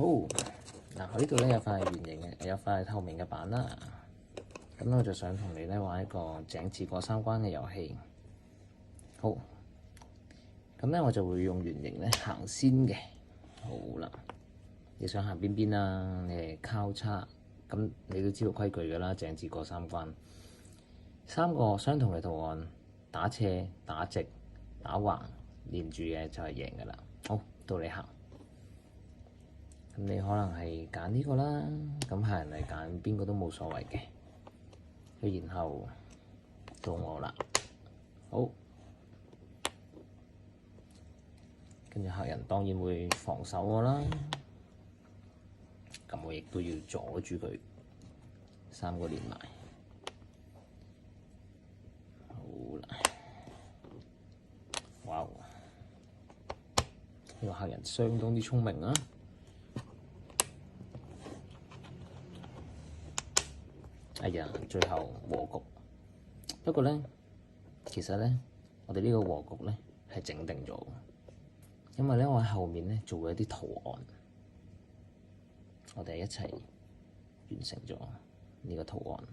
好，嗱，我呢度咧有塊圓形嘅，有塊透明嘅板啦。咁我就想同你咧玩一個井字過三關嘅遊戲。好，咁咧我就會用圓形咧行先嘅。好啦，你想行邊邊啊？你係交叉，咁你都知道規矩㗎啦。井字過三關，三個相同嘅圖案，打斜、打直、打橫，連住嘅就係贏㗎啦。好，到你行。咁你可能係揀呢個啦，咁客人嚟揀邊個都冇所謂嘅。然後到我啦，好，跟住客人當然會防守我啦，咁我亦都要阻住佢，三個連埋，好啦，哇！呢個客人相當之聰明啊！哎呀，最後和局。不過咧，其實咧，我哋呢個和局咧係整定咗，因為咧我喺後面咧做咗一啲圖案，我哋一齊完成咗呢個圖案。